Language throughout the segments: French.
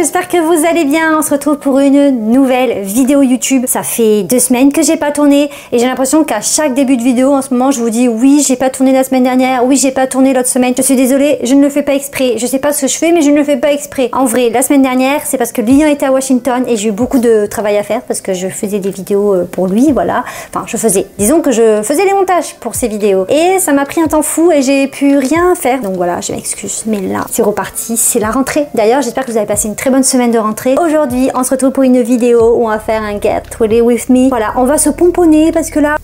j'espère que vous allez bien. On se retrouve pour une nouvelle vidéo YouTube. Ça fait 2 semaines que j'ai pas tourné et j'ai l'impression qu'à chaque début de vidéo en ce moment je vous dis oui j'ai pas tourné la semaine dernière, oui j'ai pas tourné l'autre semaine. Je suis désolée, je ne le fais pas exprès. Je sais pas ce que je fais mais je ne le fais pas exprès. En vrai, la semaine dernière c'est parce que Lilian était à Washington et j'ai eu beaucoup de travail à faire parce que je faisais des vidéos pour lui, voilà. Enfin disons que je faisais les montages pour ces vidéos et ça m'a pris un temps fou et j'ai pu rien faire. Donc voilà, je m'excuse mais là c'est reparti, c'est la rentrée. D'ailleurs j'espère que vous avez passé une très bonne semaine de rentrée. Aujourd'hui on se retrouve pour une vidéo où on va faire un Get Ready With Me. Voilà, on va se pomponner parce que là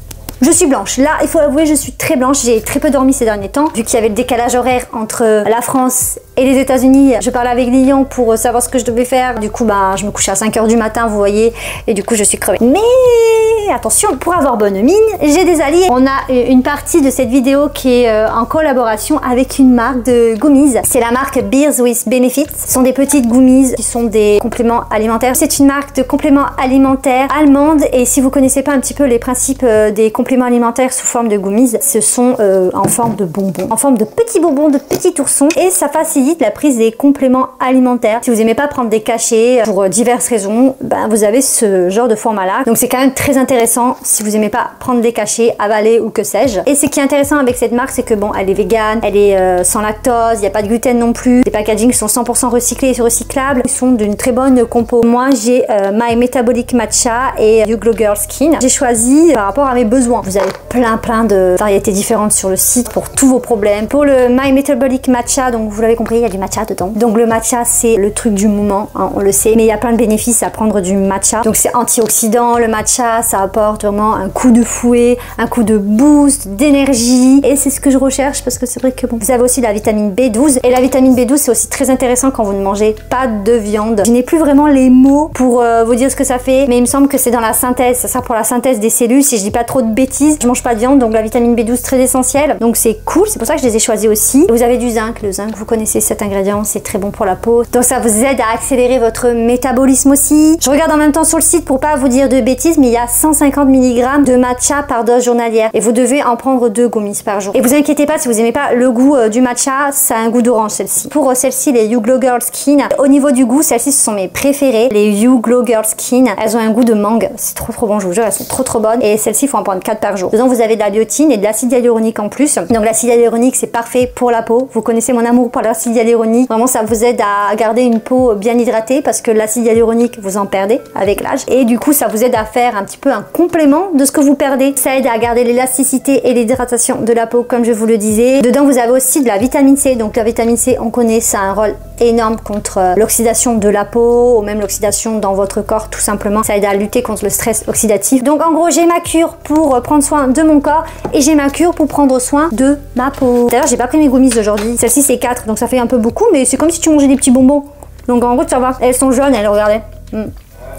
je suis blanche. Là, il faut avouer, je suis très blanche. J'ai très peu dormi ces derniers temps. Vu qu'il y avait le décalage horaire entre la France et les États-Unis, je parlais avec Lilian pour savoir ce que je devais faire. Du coup, bah, je me couchais à 5 h du matin, vous voyez. Et du coup, je suis crevée. Mais attention, pour avoir bonne mine, j'ai des alliés. On a une partie de cette vidéo qui est en collaboration avec une marque de gummies. C'est la marque Beers with Benefits. Ce sont des petites gummies qui sont des compléments alimentaires. C'est une marque de compléments alimentaires allemande. Et si vous connaissez pas un petit peu les principes des compléments alimentaires sous forme de gummies, ce sont en forme de bonbons, en forme de petits bonbons, de petits oursons, et ça facilite la prise des compléments alimentaires. Si vous aimez pas prendre des cachets pour diverses raisons, ben vous avez ce genre de format là, donc c'est quand même très intéressant si vous aimez pas prendre des cachets, avaler ou que sais-je. Et ce qui est intéressant avec cette marque, c'est que bon, elle est végane, elle est sans lactose, il n'y a pas de gluten non plus, les packagings sont 100% recyclés et recyclables, ils sont d'une très bonne compo. Moi j'ai My Metabolic Matcha et You Glow Girl Skin. J'ai choisi par rapport à mes besoins. Vous avez plein de variétés différentes sur le site pour tous vos problèmes. Pour le My Metabolic Matcha, donc vous l'avez compris, il y a du matcha dedans. Donc le matcha c'est le truc du moment, hein, on le sait, mais il y a plein de bénéfices à prendre du matcha. Donc c'est antioxydant, le matcha ça apporte vraiment un coup de fouet, un coup de boost, d'énergie, et c'est ce que je recherche parce que c'est vrai que bon, vous avez aussi la vitamine B12 et la vitamine B12 c'est aussi très intéressant quand vous ne mangez pas de viande. Je n'ai plus vraiment les mots pour vous dire ce que ça fait, mais il me semble que c'est dans la synthèse, ça sert pour la synthèse des cellules si je dis pas trop de bêtises. Je mange pas de viande, donc la vitamine B12 très essentielle, donc c'est cool, c'est pour ça que je les ai choisis aussi. Et vous avez du zinc, le zinc vous connaissez cet ingrédient, c'est très bon pour la peau, donc ça vous aide à accélérer votre métabolisme aussi. Je regarde en même temps sur le site pour pas vous dire de bêtises, mais il y a 150 mg de matcha par dose journalière et vous devez en prendre 2 gummies par jour. Et vous inquiétez pas si vous aimez pas le goût du matcha, ça a un goût d'orange celle-ci. Pour celle-ci, les You Glow Girl Skin, au niveau du goût, celles-ci ce sont mes préférées. Les You Glow Girl Skin, elles ont un goût de mangue, c'est trop bon, je vous jure, elles sont trop bonnes, et celles-ci il faut en prendre 4 par jour. Dedans vous avez de la biotine et de l'acide hyaluronique en plus. Donc l'acide hyaluronique c'est parfait pour la peau. Vous connaissez mon amour pour l'acide hyaluronique. Vraiment ça vous aide à garder une peau bien hydratée parce que l'acide hyaluronique vous en perdez avec l'âge. Et du coup ça vous aide à faire un petit peu un complément de ce que vous perdez. Ça aide à garder l'élasticité et l'hydratation de la peau comme je vous le disais. Dedans vous avez aussi de la vitamine C. Donc la vitamine C on connaît, ça a un rôle énorme contre l'oxydation de la peau ou même l'oxydation dans votre corps tout simplement. Ça aide à lutter contre le stress oxydatif. Donc en gros j'ai ma cure pour prendre soin de mon corps et j'ai ma cure pour prendre soin de ma peau. D'ailleurs j'ai pas pris mes gummies aujourd'hui, celle-ci c'est 4 donc ça fait un peu beaucoup, mais c'est comme si tu mangeais des petits bonbons, donc en gros ça va. Elles sont jaunes, elles, regardez,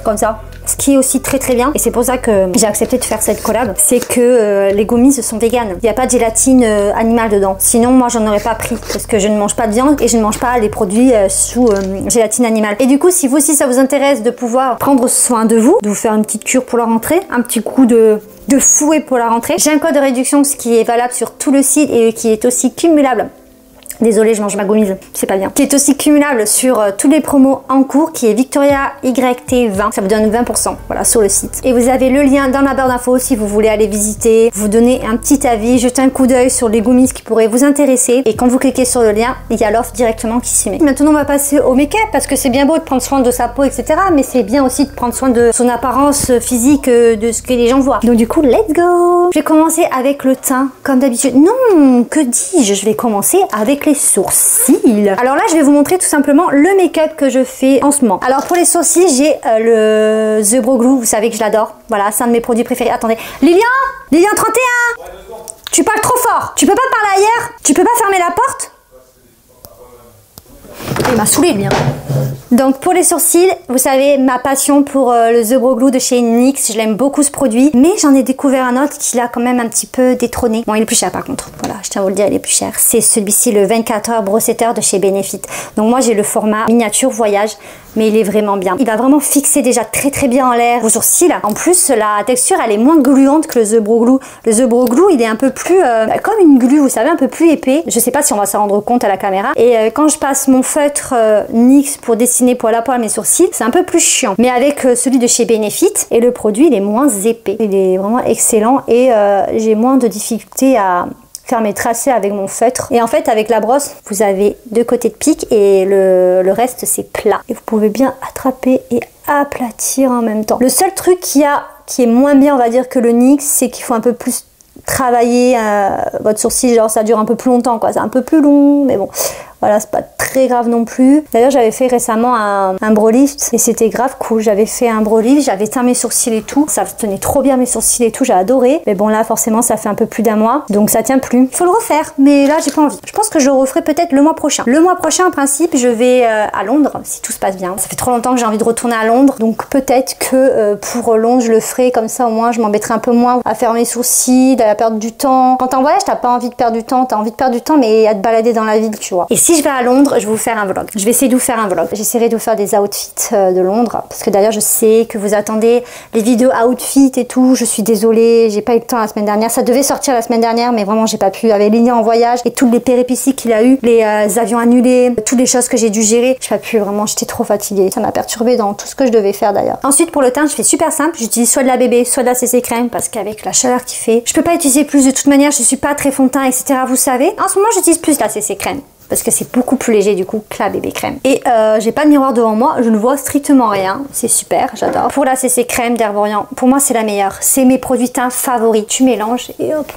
comme ça. Ce qui est aussi très bien, et c'est pour ça que j'ai accepté de faire cette collab, c'est que les gummies sont véganes. Il n'y a pas de gélatine animale dedans. Sinon moi j'en aurais pas pris parce que je ne mange pas de viande et je ne mange pas les produits sous gélatine animale. Et du coup si vous aussi ça vous intéresse de pouvoir prendre soin de vous faire une petite cure pour la rentrée, un petit coup de fouet pour la rentrée, j'ai un code de réduction ce qui est valable sur tout le site et qui est aussi cumulable. Désolée, je mange ma gommise, c'est pas bien. Qui est aussi cumulable sur tous les promos en cours, qui est Victoria YT20. Ça vous donne 20%, voilà, sur le site. Et vous avez le lien dans la barre d'infos si vous voulez aller visiter, vous donner un petit avis, jeter un coup d'œil sur les gommises qui pourraient vous intéresser. Et quand vous cliquez sur le lien, il y a l'offre directement qui s'y met. Maintenant, on va passer au make-up parce que c'est bien beau de prendre soin de sa peau, etc. Mais c'est bien aussi de prendre soin de son apparence physique, de ce que les gens voient. Donc du coup, let's go! Je vais commencer avec le teint, comme d'habitude. Non, que dis-je? Je vais commencer avec les sourcils. Alors là je vais vous montrer tout simplement le make-up que je fais en ce moment. Alors pour les sourcils j'ai le The Brow Glue, vous savez que je l'adore, voilà c'est un de mes produits préférés. Attendez, Lilian 31, tu parles trop fort, tu peux pas parler ailleurs, tu peux pas fermer la porte. Il m'a saoulé lui. Donc pour les sourcils, vous savez ma passion pour le The Brow Glue de chez NYX, je l'aime beaucoup ce produit, mais j'en ai découvert un autre qui l'a quand même un petit peu détrôné. Bon il est plus cher par contre, voilà je tiens à vous le dire, il est plus cher. C'est celui-ci, le 24 heures Brow Setter de chez Benefit. Donc moi j'ai le format miniature voyage, mais il est vraiment bien. Il va vraiment fixer déjà très bien en l'air vos sourcils. En plus la texture elle est moins gluante que le The Brow Glue. Le The Brow Glue il est un peu plus comme une glu, vous savez, un peu plus épais. Je sais pas si on va s'en rendre compte à la caméra. Et quand je passe mon feutre NYX pour dessiner poil à poil mes sourcils, c'est un peu plus chiant. Mais avec celui de chez Benefit, et le produit il est moins épais. Il est vraiment excellent et j'ai moins de difficultés à faire mes tracés avec mon feutre. Et en fait avec la brosse vous avez deux côtés de pic et le reste c'est plat. Et vous pouvez bien attraper et aplatir en même temps. Le seul truc qui est moins bien on va dire que le NYX, c'est qu'il faut un peu plus travailler votre sourcil, genre ça dure un peu plus longtemps quoi, c'est un peu plus long mais bon. Voilà, c'est pas très grave non plus. D'ailleurs, j'avais fait récemment un brow lift et c'était grave cool. J'avais fait un brow lift, j'avais teint mes sourcils et tout. Ça tenait trop bien mes sourcils et tout, j'ai adoré. Mais bon, là, forcément, ça fait un peu plus d'un mois. Donc, ça tient plus. Il faut le refaire, mais là, j'ai pas envie. Je pense que je le referai peut-être le mois prochain. Le mois prochain, en principe, je vais à Londres, si tout se passe bien. Ça fait trop longtemps que j'ai envie de retourner à Londres. Donc, peut-être que pour Londres, je le ferai comme ça. Au moins, je m'embêterai un peu moins à faire mes sourcils, à perdre du temps. Quand t'es en voyage, t'as pas envie de perdre du temps. T'as envie de perdre du temps, mais à te balader dans la ville, tu vois. Et si je vais à Londres, je vais vous faire un vlog. Je vais essayer de vous faire un vlog. J'essaierai de vous faire des outfits de Londres. Parce que d'ailleurs, je sais que vous attendez les vidéos outfits et tout. Je suis désolée, j'ai pas eu le temps la semaine dernière. Ça devait sortir la semaine dernière, mais vraiment, j'ai pas pu. Avec Lilia en voyage et toutes les péripéties qu'il a eu, les avions annulés, toutes les choses que j'ai dû gérer, j'ai pas pu. Vraiment, j'étais trop fatiguée. Ça m'a perturbée dans tout ce que je devais faire d'ailleurs. Ensuite, pour le teint, je fais super simple. J'utilise soit de la bébé, soit de la CC crème parce qu'avec la chaleur qu'il fait, je peux pas utiliser plus. De toute manière, je suis pas très fond de teint, etc. Vous savez. En ce moment, j'utilise plus la CC crème. Parce que c'est beaucoup plus léger du coup que la bébé crème. Et j'ai pas de miroir devant moi, je ne vois strictement rien. C'est super, j'adore. Pour la CC crème d'Herborian, pour moi c'est la meilleure. C'est mes produits teints favoris. Tu mélanges et hop.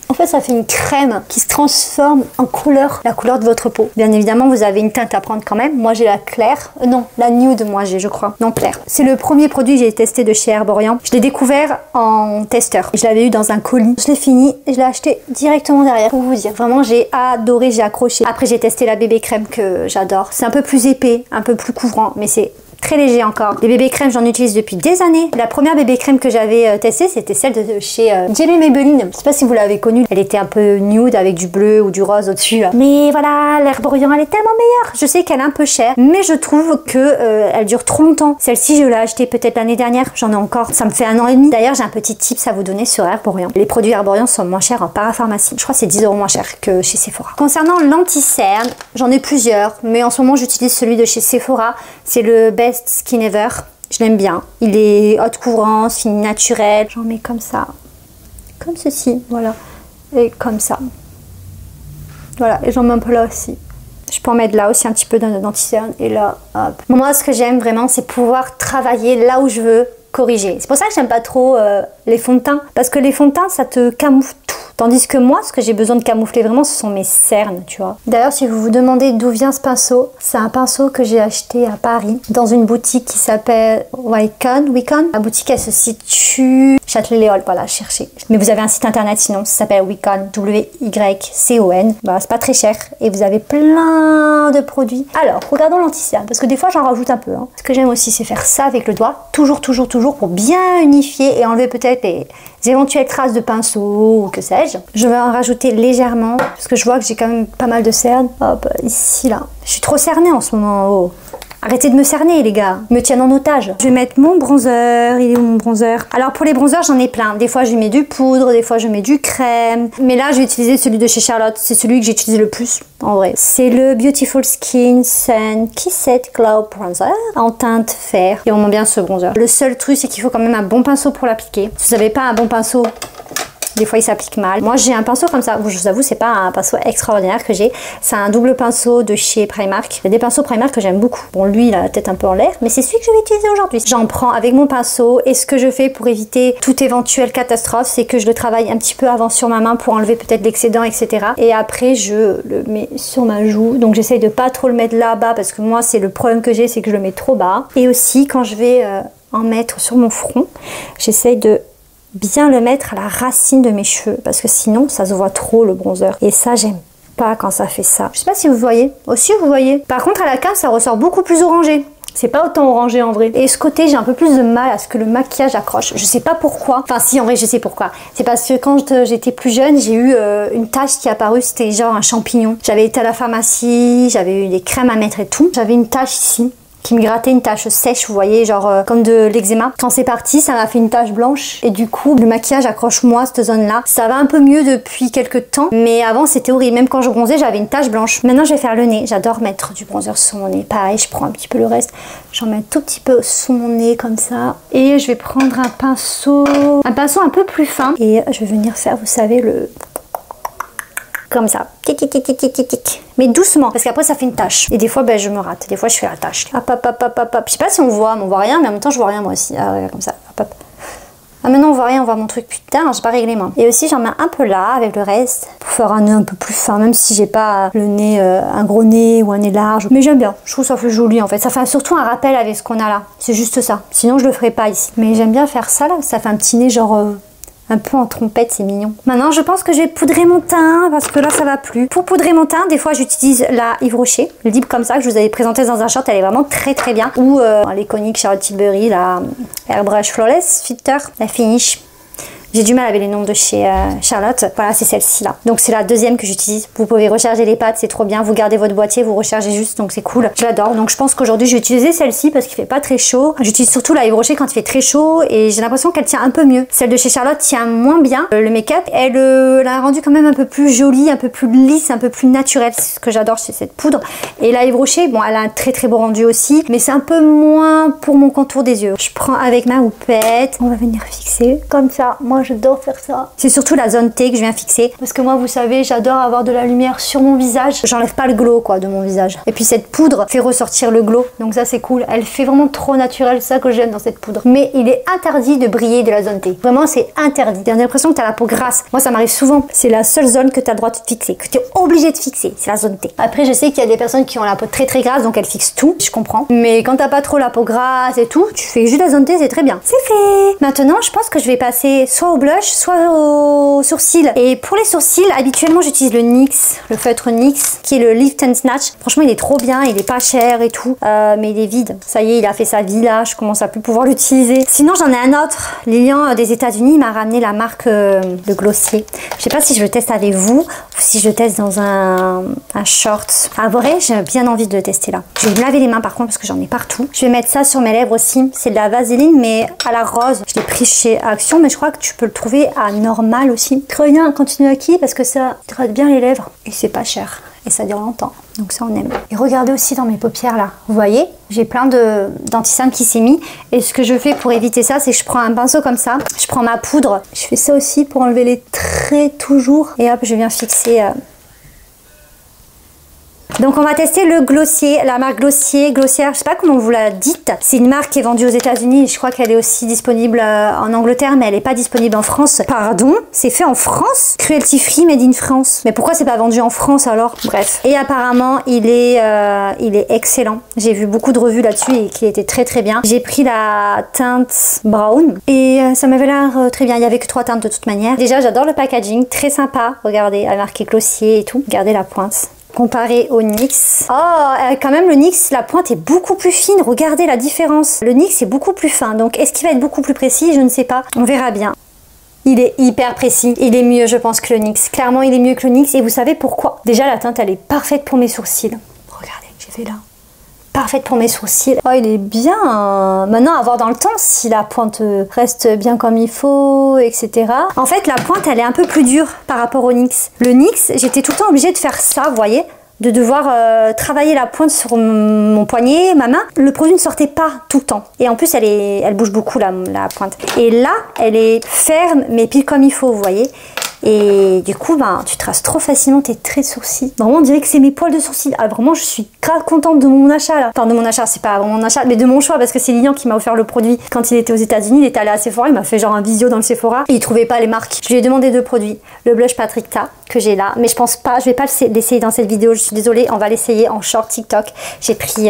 En fait, ça fait une crème qui se transforme en couleur, la couleur de votre peau. Bien évidemment, vous avez une teinte à prendre quand même. Moi, j'ai la claire. Non, la nude, moi, j'ai, je crois. Non, claire. C'est le premier produit que j'ai testé de chez Herborian. Je l'ai découvert en testeur. Je l'avais eu dans un colis. Je l'ai fini et je l'ai acheté directement derrière. Pour vous dire, vraiment, j'ai adoré, j'ai accroché. Après, j'ai testé la bébé crème que j'adore. C'est un peu plus épais, un peu plus couvrant, mais c'est très léger encore. Les bébés crèmes, j'en utilise depuis des années. La première bébé crème que j'avais testée, c'était celle de chez Jelly Maybelline. Je sais pas si vous l'avez connue. Elle était un peu nude avec du bleu ou du rose au-dessus. Mais voilà, l'Herborian, elle est tellement meilleure. Je sais qu'elle est un peu chère, mais je trouve que elle dure trop longtemps. Celle-ci, je l'ai achetée peut-être l'année dernière. J'en ai encore. Ça me fait 1 an et demi. D'ailleurs, j'ai un petit tips à vous donner sur Herborian. Les produits Herborian sont moins chers en parapharmacie. Je crois que c'est 10 € moins cher que chez Sephora. Concernant l'anti-cerne, j'en ai plusieurs, mais en ce moment, j'utilise celui de chez Sephora. C'est le Best Skin Ever. Je l'aime bien. Il est haute couvrance, fini naturel. J'en mets comme ça. Comme ceci, voilà. Et comme ça. Voilà, et j'en mets un peu là aussi. Je peux en mettre là aussi un petit peu d'anti-cerne. Et là, hop. Moi, ce que j'aime vraiment, c'est pouvoir travailler là où je veux, corriger. C'est pour ça que j'aime pas trop les fonds de teint. Parce que les fonds de teint, ça te camoufle tout. Tandis que moi, ce que j'ai besoin de camoufler vraiment, ce sont mes cernes, tu vois. D'ailleurs, si vous vous demandez d'où vient ce pinceau, c'est un pinceau que j'ai acheté à Paris, dans une boutique qui s'appelle Wycon. La boutique, elle se situe Châtelet-Léol, voilà, cherchez. Mais vous avez un site internet sinon, ça s'appelle Wycon, W-Y-C-O-N. Bah, c'est pas très cher et vous avez plein de produits. Alors, regardons l'anti-cerne, parce que des fois, j'en rajoute un peu. Hein. Ce que j'aime aussi, c'est faire ça avec le doigt, toujours, pour bien unifier et enlever peut-être les éventuelles traces de pinceau ou que sais-je. Je vais en rajouter légèrement parce que je vois que j'ai quand même pas mal de cernes. Hop, ici là. Je suis trop cernée en ce moment. Oh. Arrêtez de me cerner les gars, ils me tiennent en otage. Je vais mettre mon bronzer, il est où mon bronzer? Alors pour les bronzers j'en ai plein, des fois je mets du poudre, des fois je mets du crème. Mais là je vais utiliser celui de chez Charlotte, c'est celui que j'utilise le plus en vrai. C'est le Beautiful Skin Sun Kissed Glow Bronzer en teinte fer. Et on aime bien ce bronzer. Le seul truc c'est qu'il faut quand même un bon pinceau pour l'appliquer. Si vous n'avez pas un bon pinceau, des fois il s'applique mal. Moi j'ai un pinceau comme ça, je vous avoue c'est pas un pinceau extraordinaire que j'ai, c'est un double pinceau de chez Primark. Il y a des pinceaux Primark que j'aime beaucoup. Bon lui il a la tête un peu en l'air, mais c'est celui que je vais utiliser aujourd'hui. J'en prends avec mon pinceau et ce que je fais pour éviter toute éventuelle catastrophe, c'est que je le travaille un petit peu avant sur ma main pour enlever peut-être l'excédent, etc. Et après je le mets sur ma joue, donc j'essaye de pas trop le mettre là-bas parce que moi c'est le problème que j'ai, c'est que je le mets trop bas. Et aussi quand je vais en mettre sur mon front, j'essaye de bien le mettre à la racine de mes cheveux parce que sinon ça se voit trop le bronzer et ça j'aime pas quand ça fait ça. Je sais pas si vous voyez, aussi vous voyez. Par contre à la cam ça ressort beaucoup plus orangé. C'est pas autant orangé en vrai. Et ce côté j'ai un peu plus de mal à ce que le maquillage accroche. Je sais pas pourquoi. Enfin si en vrai je sais pourquoi. C'est parce que quand j'étais plus jeune j'ai eu une tache qui est apparue, c'était genre un champignon. J'avais été à la pharmacie, j'avais eu des crèmes à mettre et tout. J'avais une tache ici. qui me grattait une tache sèche, vous voyez, genre comme de l'eczéma. Quand c'est parti, ça m'a fait une tache blanche et du coup le maquillage accroche-moi cette zone là. Ça va un peu mieux depuis quelques temps, mais avant c'était horrible. Même quand je bronzais, j'avais une tache blanche. Maintenant je vais faire le nez. J'adore mettre du bronzer sur mon nez. Pareil, je prends un petit peu le reste, j'en mets un tout petit peu sous mon nez comme ça et je vais prendre un pinceau un peu plus fin et je vais venir faire, vous savez, le comme ça, tic, tic, tic, tic, tic, tic. Mais doucement, parce qu'après ça fait une tache. Et des fois, ben, je me rate. Des fois, je fais la tache. Hop, hop, hop, hop, hop, hop. Je sais pas si on voit, mais on voit rien, mais en même temps, je vois rien moi aussi. Ah, ouais, comme ça. Hop, hop. Ah, maintenant, on voit rien, on voit mon truc. Putain, j'ai pas réglé moi. Et aussi, j'en mets un peu là, avec le reste, pour faire un nez un peu plus fin, même si j'ai pas le nez, un gros nez ou un nez large. Mais j'aime bien. Je trouve ça fait joli en fait. Ça fait surtout un rappel avec ce qu'on a là. C'est juste ça. Sinon, je le ferai pas ici. Mais j'aime bien faire ça là. Ça fait un petit nez genre un peu en trompette, c'est mignon. Maintenant, je pense que je vais poudrer mon teint parce que là, ça va plus. Pour poudrer mon teint, des fois, j'utilise la Yves Rocher, le Deep comme ça que je vous avais présenté dans un short. Elle est vraiment très très bien. Ou l'iconique Charlotte Tilbury, la Airbrush Flawless Filter, la Finish. J'ai du mal avec les noms de chez Charlotte. Voilà, c'est celle-ci là. Donc c'est la deuxième que j'utilise. Vous pouvez recharger les pattes, c'est trop bien. Vous gardez votre boîtier, vous rechargez juste, donc c'est cool. Je l'adore. Donc je pense qu'aujourd'hui je vais utiliser celle-ci parce qu'il fait pas très chaud. J'utilise surtout la Yves Rocher quand il fait très chaud et j'ai l'impression qu'elle tient un peu mieux. Celle de chez Charlotte tient moins bien. Le make-up, elle l'a rendu quand même un peu plus jolie, un peu plus lisse, un peu plus naturel. C'est ce que j'adore chez cette poudre. Et la Yves Rocher, bon, elle a un très très beau rendu aussi, mais c'est un peu moins pour mon contour des yeux. Je prends avec ma houppette. On va venir fixer comme ça. Moi j'adore faire ça. C'est surtout la zone T que je viens fixer parce que moi vous savez j'adore avoir de la lumière sur mon visage. J'enlève pas le glow quoi de mon visage. Et puis cette poudre fait ressortir le glow, donc ça c'est cool. Elle fait vraiment trop naturel, c'est ça que j'aime dans cette poudre. Mais il est interdit de briller de la zone T. Vraiment c'est interdit. J'ai l'impression que t'as la peau grasse. Moi ça m'arrive souvent. C'est la seule zone que t'as le droit de fixer, que tu es obligé de fixer. C'est la zone T. Après je sais qu'il y a des personnes qui ont la peau très très grasse donc elles fixent tout. Je comprends. Mais quand t'as pas trop la peau grasse et tout, tu fais juste la zone T, c'est très bien. C'est fait. Maintenant je pense que je vais passer soit au blush, soit au sourcil. Et pour les sourcils, habituellement j'utilise le NYX, le feutre NYX, qui est le Lift and Snatch. Franchement, il est trop bien, il est pas cher et tout, mais il est vide. Ça y est, il a fait sa vie là, je commence à plus pouvoir l'utiliser. Sinon, j'en ai un autre. Lilian des États-Unis m'a ramené la marque de Glossier. Je sais pas si je le teste avec vous ou si je le teste dans un short. À vrai, j'ai bien envie de le tester là. Je vais me laver les mains par contre parce que j'en ai partout. Je vais mettre ça sur mes lèvres aussi. C'est de la vaseline, mais à la rose. Je l'ai pris chez Action, mais je crois que tu peux le trouver à normal aussi. Crevien continue acquis parce que ça hydrate bien les lèvres et c'est pas cher et ça dure longtemps, donc ça on aime. Et regardez aussi dans mes paupières là, vous voyez j'ai plein d'anti-cernes qui s'est mis et ce que je fais pour éviter ça c'est que je prends un pinceau comme ça, je prends ma poudre, je fais ça aussi pour enlever les traits toujours et hop je viens fixer. Donc on va tester le Glossier, la marque Glossière, je sais pas comment vous la dites. C'est une marque qui est vendue aux États-Unis. Je crois qu'elle est aussi disponible en Angleterre, mais elle n'est pas disponible en France. Pardon, c'est fait en France? Cruelty free, made in France. Mais pourquoi c'est pas vendu en France alors? Bref. Et apparemment il est excellent. J'ai vu beaucoup de revues là-dessus et qu'il était très très bien. J'ai pris la teinte brown et ça m'avait l'air très bien. Il y avait que 3 teintes de toute manière. Déjà j'adore le packaging, très sympa. Regardez, elle a marqué Glossier et tout. Regardez la pointe. Comparé au NYX. Oh, quand même le NYX, la pointe est beaucoup plus fine. Regardez la différence. Le NYX est beaucoup plus fin. Donc, est-ce qu'il va être beaucoup plus précis? Je ne sais pas. On verra bien. Il est hyper précis. Il est mieux, je pense, que le NYX. Clairement, il est mieux que le NYX. Et vous savez pourquoi? Déjà, la teinte, elle est parfaite pour mes sourcils. Regardez, j'ai fait là. Parfaite pour mes sourcils. Oh, il est bien. Maintenant, à voir dans le temps si la pointe reste bien comme il faut, etc. En fait, la pointe, elle est un peu plus dure par rapport au NYX. Le NYX, j'étais tout le temps obligée de faire ça, vous voyez, de devoir travailler la pointe sur mon poignet, ma main. Le produit ne sortait pas tout le temps. Et en plus, elle bouge beaucoup, la pointe. Et là, elle est ferme, mais pile comme il faut, vous voyez. Et du coup, ben, tu traces trop facilement tes traits de sourcils. Vraiment, on dirait que c'est mes poils de sourcils. Ah, vraiment, je suis grave contente de mon achat là. Enfin, de mon achat, c'est pas vraiment mon achat, mais de mon choix parce que c'est Lilian qui m'a offert le produit quand il était aux États-Unis. Il était allé à Sephora, il m'a fait genre un visio dans le Sephora et il trouvait pas les marques. Je lui ai demandé 2 produits. Le blush Patrick-Ta que j'ai là, mais je pense pas, je vais pas l'essayer dans cette vidéo. Je suis désolée, on va l'essayer en short TikTok. J'ai pris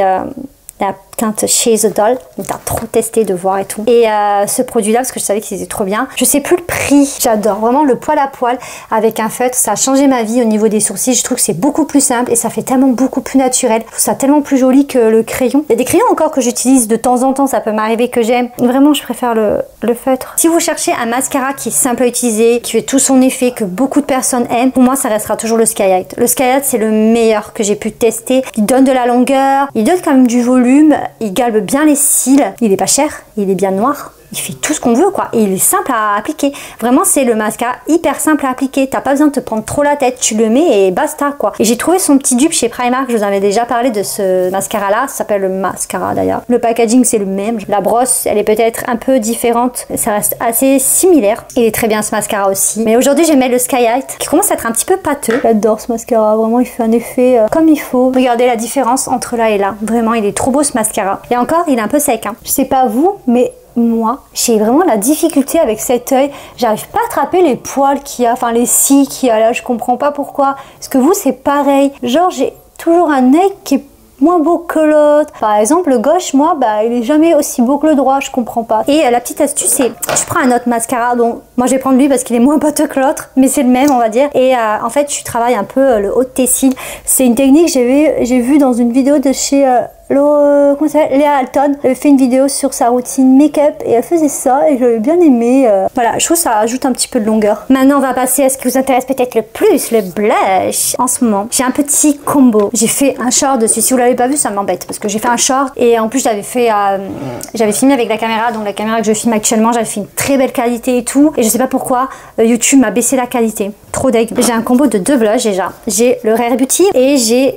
la teinte chez The Doll, on t'a trop testé de voir et tout. Et ce produit là parce que je savais qu'il était trop bien. Je sais plus le prix, j'adore vraiment le poil à poil avec un feutre, ça a changé ma vie au niveau des sourcils. Je trouve que c'est beaucoup plus simple et ça fait tellement beaucoup plus naturel. Je trouve ça tellement plus joli que le crayon. Il y a des crayons encore que j'utilise de temps en temps, ça peut m'arriver que j'aime. Vraiment je préfère le feutre. Si vous cherchez un mascara qui est simple à utiliser, qui fait tout son effet, que beaucoup de personnes aiment, pour moi ça restera toujours le Sky High. Le Sky High c'est le meilleur que j'ai pu tester. Il donne de la longueur, il donne quand même du volume volume, il galbe bien les cils, il est pas cher, il est bien noir. Il fait tout ce qu'on veut quoi, et il est simple à appliquer. Vraiment c'est le mascara hyper simple à appliquer, t'as pas besoin de te prendre trop la tête, tu le mets et basta quoi. Et j'ai trouvé son petit dupe chez Primark, je vous en avais déjà parlé de ce mascara là, ça s'appelle le mascara d'ailleurs. Le packaging c'est le même, la brosse elle est peut-être un peu différente, ça reste assez similaire. Il est très bien ce mascara aussi. Mais aujourd'hui j'ai mis le Skylight qui commence à être un petit peu pâteux. J'adore ce mascara, vraiment il fait un effet comme il faut. Regardez la différence entre là et là, vraiment il est trop beau ce mascara. Et encore il est un peu sec hein. Je sais pas vous mais moi, j'ai vraiment la difficulté avec cet œil. J'arrive pas à attraper les poils qu'il y a, enfin les cils qu'il y a là. Je comprends pas pourquoi. Est-ce que vous, c'est pareil? Genre, j'ai toujours un œil qui est moins beau que l'autre. Par exemple, le gauche, moi, bah, il est jamais aussi beau que le droit. Je comprends pas. Et la petite astuce, c'est tu prends un autre mascara. Donc, moi, je vais prendre lui parce qu'il est moins pâteux que l'autre, mais c'est le même, on va dire. Et en fait, tu travailles un peu le haut de tes cils. C'est une technique que j'ai vu dans une vidéo de chez comment ça s'appelle, Léa Alton. Elle fait une vidéo sur sa routine make-up et elle faisait ça et j'avais bien aimé. Voilà, je trouve que ça ajoute un petit peu de longueur. Maintenant, on va passer à ce qui vous intéresse peut-être le plus, le blush. En ce moment, j'ai un petit combo. J'ai fait un short dessus. Si vous l'avez pas vu, ça m'embête parce que j'ai fait un short et en plus j'avais filmé avec la caméra, donc la caméra que je filme actuellement, j'avais fait une très belle qualité et tout. Et je sais pas pourquoi YouTube m'a baissé la qualité. Trop deg. J'ai un combo de 2 blushs déjà. J'ai le Rare Beauty et j'ai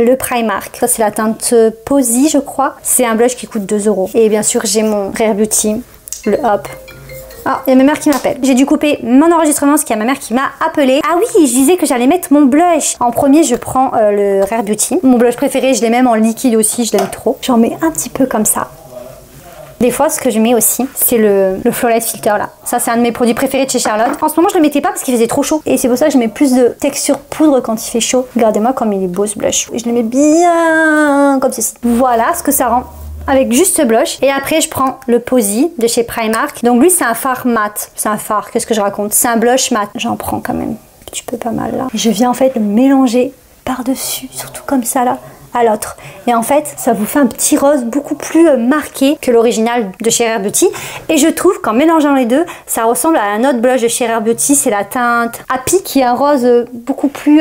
le Primark. Ça c'est la teinte Posy je crois. C'est un blush qui coûte 2 €. Et bien sûr j'ai mon Rare Beauty, le Hop. Ah, il y a ma mère qui m'appelle. J'ai dû couper mon enregistrement parce qu'il y a ma mère qui m'a appelé. Ah oui, je disais que j'allais mettre mon blush. En premier, je prends le Rare Beauty. Mon blush préféré, je l'ai même en liquide aussi, je l'aime trop. J'en mets un petit peu comme ça. Des fois, ce que je mets aussi, c'est le Flawless Filter là. Ça, c'est un de mes produits préférés de chez Charlotte. En ce moment, je le mettais pas parce qu'il faisait trop chaud. Et c'est pour ça que je mets plus de texture poudre quand il fait chaud. Regardez-moi comme il est beau ce blush. Je le mets bien comme ceci. Voilà ce que ça rend avec juste ce blush. Et après, je prends le Posy de chez Primark. Donc lui, c'est un fard mat. C'est un fard, qu'est-ce que je raconte? C'est un blush mat. J'en prends quand même un petit peu pas mal là. Et je viens en fait le mélanger par-dessus, surtout comme ça là, à l'autre. Et en fait, ça vous fait un petit rose beaucoup plus marqué que l'original de chez Rare Beauty. Et je trouve qu'en mélangeant les deux, ça ressemble à un autre blush de chez Rare Beauty. C'est la teinte Happy qui est un rose beaucoup plus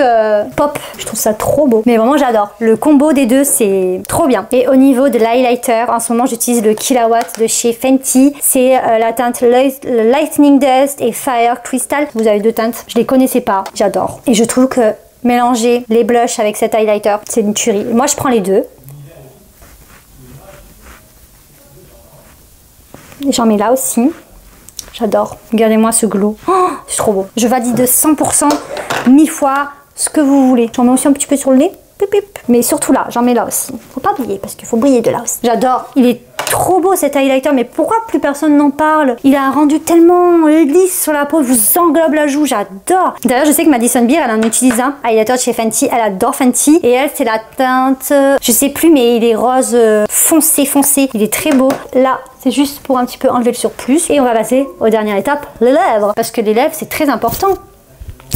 pop. Je trouve ça trop beau. Mais vraiment, j'adore. Le combo des deux, c'est trop bien. Et au niveau de l'highlighter, en ce moment, j'utilise le Killawatt de chez Fenty. C'est la teinte Lightning Dust et Fire Crystal. Vous avez 2 teintes. Je les connaissais pas. J'adore. Et je trouve que mélanger les blushs avec cet highlighter, c'est une tuerie. Moi, je prends les deux. J'en mets là aussi. J'adore. Regardez-moi ce glow. Oh, c'est trop beau. Je valide 100%, 1000 fois, ce que vous voulez. J'en mets aussi un petit peu sur le nez. Pip, pip. Mais surtout là, j'en mets là aussi. Faut pas briller parce qu'il faut briller de là aussi. J'adore. Il est trop beau cet highlighter, mais pourquoi plus personne n'en parle? Il a un rendu tellement lisse sur la peau, il vous englobe la joue, j'adore. D'ailleurs, je sais que Madison Beer, elle en utilise un highlighter de chez Fenty, elle adore Fenty. Et elle, c'est la teinte, je sais plus, mais il est rose foncé, foncé. Il est très beau. Là, c'est juste pour un petit peu enlever le surplus. Et on va passer aux dernières étapes, les lèvres. Parce que les lèvres, c'est très important.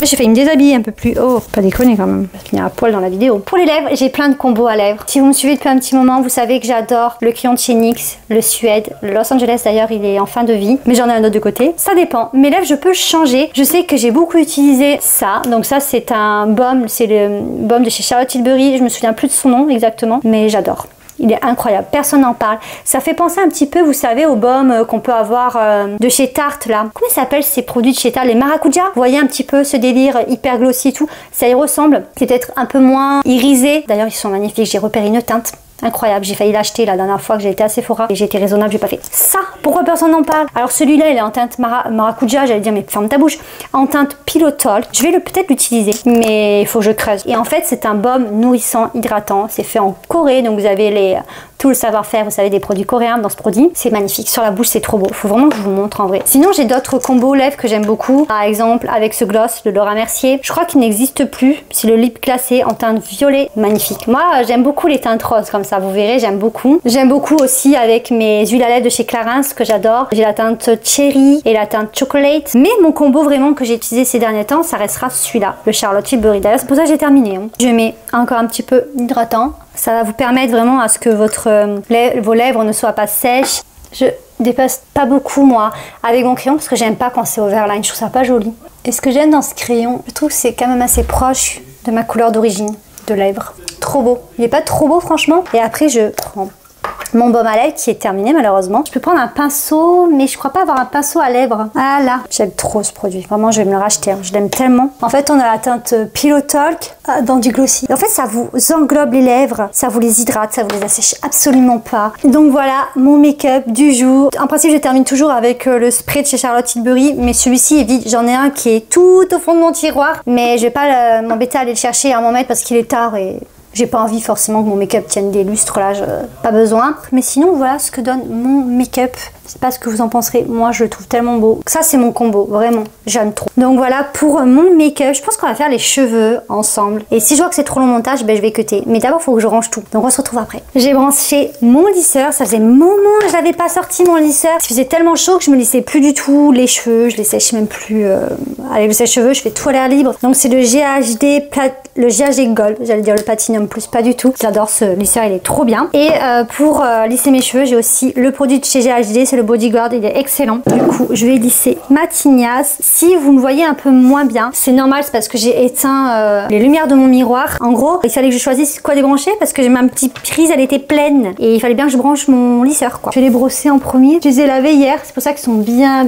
J'ai failli me déshabiller un peu plus. Oh, pas déconner quand même. Je vais finir à poil dans la vidéo. Pour les lèvres, j'ai plein de combos à lèvres. Si vous me suivez depuis un petit moment, vous savez que j'adore le crayon de chez NYX, le Suède, le Los Angeles d'ailleurs, il est en fin de vie. Mais j'en ai un autre de côté. Ça dépend. Mes lèvres, je peux changer. Je sais que j'ai beaucoup utilisé ça. Donc ça, c'est un baume. C'est le baume de chez Charlotte Tilbury. Je me souviens plus de son nom exactement. Mais j'adore. Il est incroyable, personne n'en parle. Ça fait penser un petit peu, vous savez, au baume qu'on peut avoir de chez Tarte là. Comment s'appellent ces produits de chez Tarte? Les maracuja. Vous voyez un petit peu ce délire hyper glossy et tout. Ça y ressemble. C'est peut-être un peu moins irisé. D'ailleurs, ils sont magnifiques. J'ai repéré une teinte incroyable. J'ai failli l'acheter la dernière fois que j'ai été à Sephora et j'ai été raisonnable, j'ai pas fait ça. Pourquoi personne n'en parle? Alors celui-là, il est en teinte maracuja, j'allais dire mais ferme ta bouche. En teinte Pillow Talk. Je vais peut-être l'utiliser, mais il faut que je creuse. Et en fait, c'est un baume nourrissant, hydratant. C'est fait en Corée, donc vous avez tout le savoir-faire, vous savez, des produits coréens dans ce produit. C'est magnifique. Sur la bouche, c'est trop beau. Faut vraiment que je vous montre en vrai. Sinon, j'ai d'autres combos lèvres que j'aime beaucoup. Par exemple, avec ce gloss, le Laura Mercier. Je crois qu'il n'existe plus. C'est le lip glacé en teinte violet. Magnifique. Moi, j'aime beaucoup les teintes roses comme ça. Vous verrez, j'aime beaucoup. J'aime beaucoup aussi avec mes huiles à lèvres de chez Clarins que j'adore. J'ai la teinte Cherry et la teinte Chocolate. Mais mon combo vraiment que j'ai utilisé ces derniers temps, ça restera celui-là, le Charlotte Tilbury. D'ailleurs, c'est pour ça que j'ai terminé. Je mets encore un petit peu hydratant. Ça va vous permettre vraiment à ce que vos lèvres ne soient pas sèches. Je dépasse pas beaucoup moi avec mon crayon parce que j'aime pas quand c'est overline. Je trouve ça pas joli. Et ce que j'aime dans ce crayon, je trouve que c'est quand même assez proche de ma couleur d'origine de lèvres. Trop beau. Il est pas trop beau franchement. Et après je prends mon baume à lèvres qui est terminé malheureusement. Je peux prendre un pinceau, mais je crois pas avoir un pinceau à lèvres. Ah là, j'aime trop ce produit. Vraiment, je vais me le racheter. Hein. Je l'aime tellement. En fait, on a la teinte Pillow Talk dans du glossy. En fait, ça vous englobe les lèvres, ça vous les hydrate, ça vous les assèche absolument pas. Donc voilà, mon make-up du jour. En principe, je termine toujours avec le spray de chez Charlotte Tilbury, mais celui-ci est vide. J'en ai un qui est tout au fond de mon tiroir, mais je vais pas m'embêter à aller le chercher et à m'en mettre parce qu'il est tard et j'ai pas envie forcément que mon make-up tienne des lustres là, pas besoin. Mais sinon, voilà ce que donne mon make-up. Je sais pas ce que vous en penserez, moi je le trouve tellement beau. Ça c'est mon combo, vraiment, j'aime trop. Donc voilà pour mon make-up, je pense qu'on va faire les cheveux ensemble. Et si je vois que c'est trop long montage, ben je vais cutter. Mais d'abord il faut que je range tout, donc on se retrouve après. J'ai branché mon lisseur, ça faisait un moment que je l'avais pas sorti mon lisseur. Il faisait tellement chaud que je me lissais plus du tout les cheveux, je les sèche même plus avec le sèche-cheveux, je fais tout à l'air libre. Donc c'est le GHD Gold, j'allais dire le Platinum Plus, pas du tout. J'adore ce lisseur, il est trop bien. Et pour lisser mes cheveux, j'ai aussi le produit de chez GHD, c'est le Bodyguard, il est excellent. Du coup, je vais lisser ma tignasse. Si vous me voyez un peu moins bien, c'est normal, c'est parce que j'ai éteint les lumières de mon miroir. En gros, il fallait que je choisisse quoi débrancher parce que ma petite prise, elle était pleine et il fallait bien que je branche mon lisseur, quoi. Je vais les brosser en premier. Je les ai lavés hier, c'est pour ça qu'ils sont bien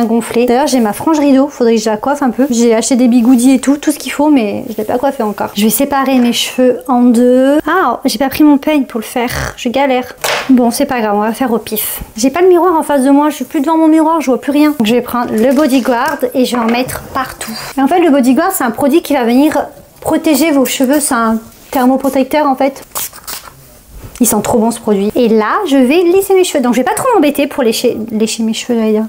gonflés. D'ailleurs, j'ai ma frange rideau, faudrait que je la coiffe un peu. J'ai acheté des bigoudis et tout ce qu'il faut, mais je l'ai pas coiffé encore. Je vais séparer mes cheveux en deux. Ah, j'ai pas pris mon peigne pour le faire. Je galère. Bon, c'est pas grave, on va faire au pif. J'ai pas le miroir en face de moi, je suis plus devant mon miroir, je vois plus rien. Donc je vais prendre le Bodyguard et je vais en mettre partout. Et en fait, le Bodyguard, c'est un produit qui va venir protéger vos cheveux. C'est un thermoprotecteur en fait. Il sent trop bon ce produit. Et là, je vais lisser mes cheveux. Donc je vais pas trop m'embêter pour lécher mes cheveux, d'ailleurs.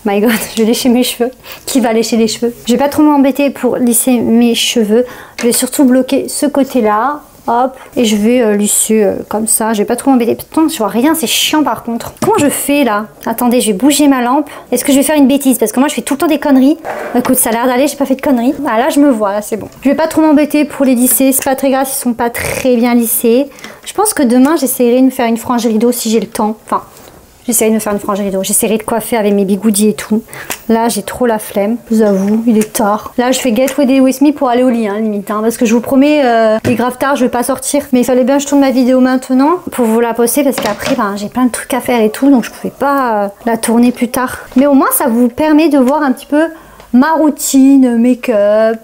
My god, je vais lécher mes cheveux. Qui va lécher les cheveux? Je vais pas trop m'embêter pour lisser mes cheveux. Je vais surtout bloquer ce côté-là. Hop, et je vais lisser comme ça. Je vais pas trop m'embêter. Putain, je vois rien, c'est chiant par contre. Comment je fais là? Attendez, je vais bouger ma lampe. Est-ce que je vais faire une bêtise? Parce que moi, je fais tout le temps des conneries. Écoute, ça a l'air d'aller, j'ai pas fait de conneries. Ah là, je me vois, là, c'est bon. Je vais pas trop m'embêter pour les lisser. C'est pas très grave s'ils sont pas très bien lissés. Je pense que demain, j'essaierai de me faire une frange rideau si j'ai le temps. Enfin, j'essaierai de me faire une frange rideau. J'essaierai de coiffer avec mes bigoudis et tout. Là, j'ai trop la flemme, je vous avoue, il est tard. Là, je fais Get Ready With Me pour aller au lit, hein, limite. Hein, parce que je vous promets, il est grave tard, je vais pas sortir. Mais il fallait bien que je tourne ma vidéo maintenant pour vous la poster parce qu'après, ben, j'ai plein de trucs à faire et tout. Donc, je pouvais pas la tourner plus tard. Mais au moins, ça vous permet de voir un petit peu ma routine, make-up,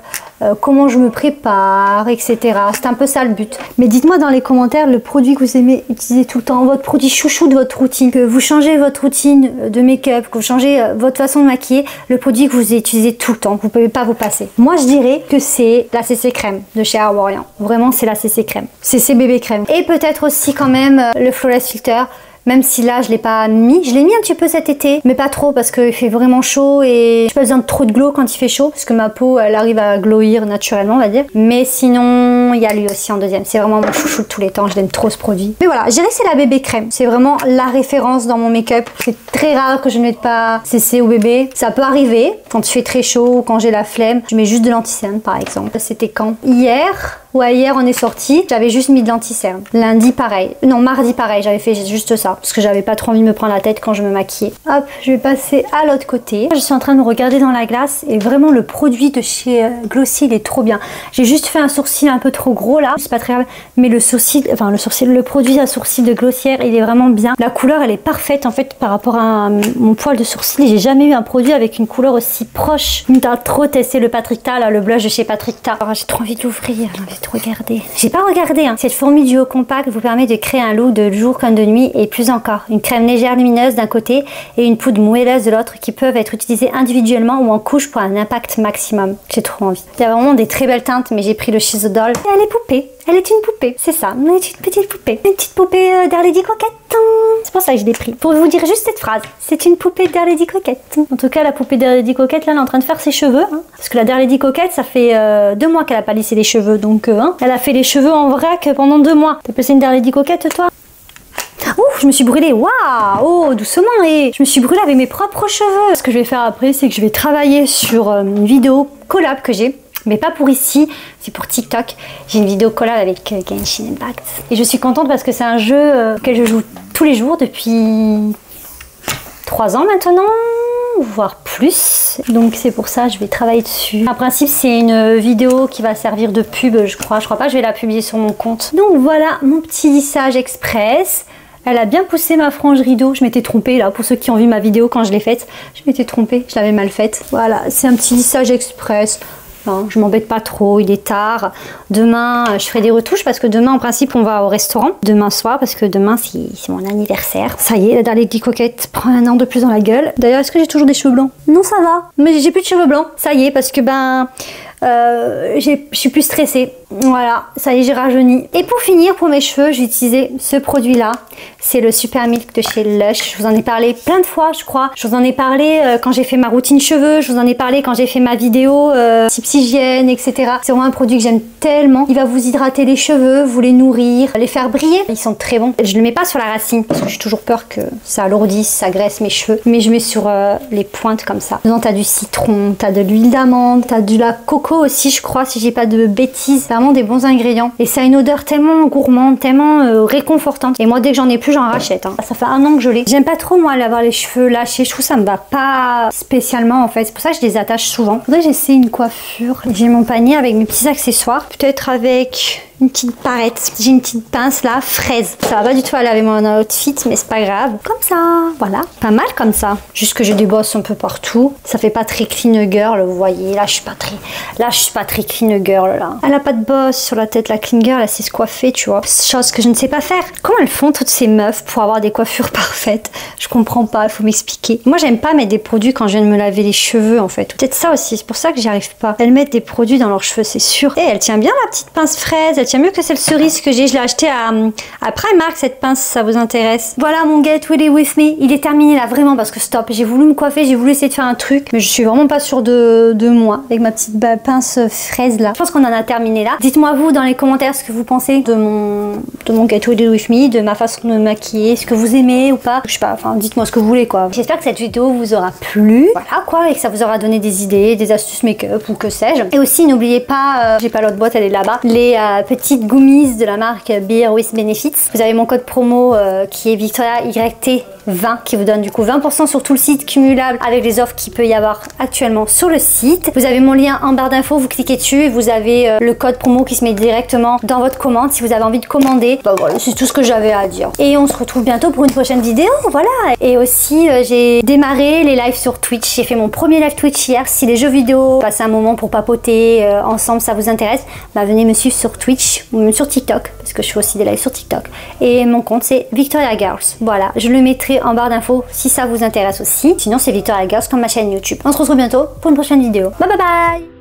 comment je me prépare, etc. C'est un peu ça le but. Mais dites-moi dans les commentaires le produit que vous aimez utiliser tout le temps, votre produit chouchou de votre routine, que vous changez votre routine de make-up, que vous changez votre façon de maquiller, le produit que vous utilisez tout le temps, que vous ne pouvez pas vous passer. Moi, je dirais que c'est la CC Crème de chez Arworian. Vraiment, c'est la CC Crème. CC Bébé Crème. Et peut-être aussi quand même le Flawless Filter. Même si là, je l'ai pas mis. Je l'ai mis un petit peu cet été, mais pas trop parce qu'il fait vraiment chaud et j'ai pas besoin de trop de glow quand il fait chaud parce que ma peau, elle arrive à glowir naturellement, on va dire. Mais sinon, il y a lui aussi en deuxième. C'est vraiment mon chouchou de tous les temps. Je l'aime trop ce produit. Mais voilà, je dirais que c'est la Bébé Crème. C'est vraiment la référence dans mon make-up. C'est très rare que je ne mette pas CC ou bébé. Ça peut arriver quand il fait très chaud ou quand j'ai la flemme. Je mets juste de l'anti-cerne par exemple. C'était quand? Hier. Ouais, hier on est sorti, j'avais juste mis de l'anti-cerne. Lundi pareil, non mardi pareil, j'avais fait juste ça parce que j'avais pas trop envie de me prendre la tête quand je me maquillais. Hop, je vais passer à l'autre côté. Je suis en train de me regarder dans la glace et vraiment le produit de chez Glossy il est trop bien. J'ai juste fait un sourcil un peu trop gros là, c'est pas très grave, mais le produit à sourcil de Glossière il est vraiment bien. La couleur elle est parfaite en fait par rapport à mon poil de sourcil. J'ai jamais eu un produit avec une couleur aussi proche. T'as trop testé le Patrick Ta, là, le blush de chez Patrick Ta. J'ai trop envie de l'ouvrir. Regarder. J'ai pas regardé. Hein. Cette formule duo compact vous permet de créer un look de jour comme de nuit et plus encore. Une crème légère lumineuse d'un côté et une poudre moelleuse de l'autre qui peuvent être utilisées individuellement ou en couche pour un impact maximum. J'ai trop envie. Il y a vraiment des très belles teintes mais j'ai pris le She's a Doll. Et elle est poupée. Elle est une poupée. C'est ça. Elle est une petite poupée. Une petite poupée d'Arlady Coquette. C'est pour ça que je l'ai pris. Pour vous dire juste cette phrase. C'est une poupée d'Arlady Coquette. En tout cas, la poupée d'Arlady Coquette, là, elle est en train de faire ses cheveux. Hein. Parce que la d'Arlady Coquette, ça fait 2 mois qu'elle a pas lissé les cheveux. Donc, elle a fait les cheveux en vrac pendant 2 mois. T'as passé une d'Arlady Coquette, toi? Ouh, je me suis brûlée. Waouh! Oh, doucement. Et je me suis brûlée avec mes propres cheveux. Ce que je vais faire après, c'est que je vais travailler sur une vidéo collab que j'ai. Mais pas pour ici, c'est pour TikTok. J'ai une vidéo collab avec Genshin Impact. Et je suis contente parce que c'est un jeu auquel je joue tous les jours depuis 3 ans maintenant, voire plus. Donc c'est pour ça que je vais travailler dessus. En principe, c'est une vidéo qui va servir de pub, je crois. Je crois pas que je vais la publier sur mon compte. Donc voilà mon petit lissage express. Elle a bien poussé ma frange rideau. Je m'étais trompée là, pour ceux qui ont vu ma vidéo quand je l'ai faite. Je m'étais trompée, je l'avais mal faite. Voilà, c'est un petit lissage express. Non, je m'embête pas trop, il est tard. Demain, je ferai des retouches parce que demain, en principe, on va au restaurant. Demain soir, parce que demain, c'est mon anniversaire. Ça y est, la Darlie Coquette prend un an de plus dans la gueule. D'ailleurs, est-ce que j'ai toujours des cheveux blancs? Non, ça va. Mais j'ai plus de cheveux blancs. Ça y est, parce que je suis plus stressée. Voilà, ça y est, j'ai rajeuni. Et pour finir, pour mes cheveux, j'ai utilisé ce produit-là. C'est le Super Milk de chez Lush. Je vous en ai parlé plein de fois, je crois. Je vous en ai parlé quand j'ai fait ma routine cheveux. Je vous en ai parlé quand j'ai fait ma vidéo tips hygiène, etc. C'est vraiment un produit que j'aime tellement. Il va vous hydrater les cheveux, vous les nourrir, les faire briller. Ils sont très bons. Je ne le mets pas sur la racine parce que j'ai toujours peur que ça alourdisse, ça graisse mes cheveux. Mais je mets sur les pointes comme ça. Dedans, t'as du citron, t'as de l'huile d'amande, t'as de la coco aussi, je crois, si j'ai pas de bêtises. Vraiment des bons ingrédients. Et ça a une odeur tellement gourmande, tellement réconfortante. Et moi, dès que j'en ai plus, j'en rachète. Hein. Ça fait un an que je l'ai. J'aime pas trop, moi, avoir les cheveux lâchés. Je trouve que ça me va pas spécialement, en fait. C'est pour ça que je les attache souvent. Faudrait que j'essaie une coiffure. J'ai mon panier avec mes petits accessoires. Peut-être avec une petite parette. J'ai une petite pince là, fraise. Ça va pas du tout aller avec mon outfit, mais c'est pas grave. Comme ça, voilà. Pas mal comme ça. Juste que j'ai des bosses un peu partout. Ça fait pas très clean girl, vous voyez. Là, je suis pas très clean girl, là. Elle a pas de bosse sur la tête, la clean girl. Elle sait se coiffer, tu vois. Chose que je ne sais pas faire. Comment elles font, toutes ces meufs, pour avoir des coiffures parfaites? Je comprends pas, il faut m'expliquer. Moi, j'aime pas mettre des produits quand je viens de me laver les cheveux, en fait. Peut-être ça aussi, c'est pour ça que j'y arrive pas. Elles mettent des produits dans leurs cheveux, c'est sûr. Et elle tient bien la petite pince fraise. Elle tient mieux que celle cerise que j'ai. Je l'ai acheté à Primark, cette pince, si ça vous intéresse. Voilà mon Get Ready With Me. Il est terminé là, vraiment, parce que stop. J'ai voulu me coiffer, j'ai voulu essayer de faire un truc, mais je suis vraiment pas sûre de moi, avec ma petite pince fraise là. Je pense qu'on en a terminé là. Dites-moi vous dans les commentaires ce que vous pensez de mon Get Ready With Me, de ma façon de me maquiller, ce que vous aimez ou pas. Je sais pas, enfin dites-moi ce que vous voulez quoi. J'espère que cette vidéo vous aura plu. Voilà quoi, et que ça vous aura donné des idées, des astuces make-up ou que sais-je. Et aussi n'oubliez pas, j'ai pas l'autre boîte, elle est là-bas, les petites gummies de la marque Beer with Benefits. Vous avez mon code promo qui est Victoria YT 20 qui vous donne du coup 20% sur tout le site cumulable avec les offres qu'il peut y avoir actuellement sur le site. Vous avez mon lien en barre d'infos, vous cliquez dessus et vous avez le code promo qui se met directement dans votre commande si vous avez envie de commander. Bah voilà, c'est tout ce que j'avais à dire. Et on se retrouve bientôt pour une prochaine vidéo, voilà. Et aussi j'ai démarré les lives sur Twitch. J'ai fait mon premier live Twitch hier. Si les jeux vidéo, passer un moment pour papoter ensemble, ça vous intéresse, bah venez me suivre sur Twitch ou même sur TikTok parce que je fais aussi des lives sur TikTok. Et mon compte c'est Victoria Girls. Voilà, je le mettrai en barre d'infos si ça vous intéresse aussi. Sinon c'est Victoria Girls comme ma chaîne YouTube. On se retrouve bientôt pour une prochaine vidéo. Bye bye bye.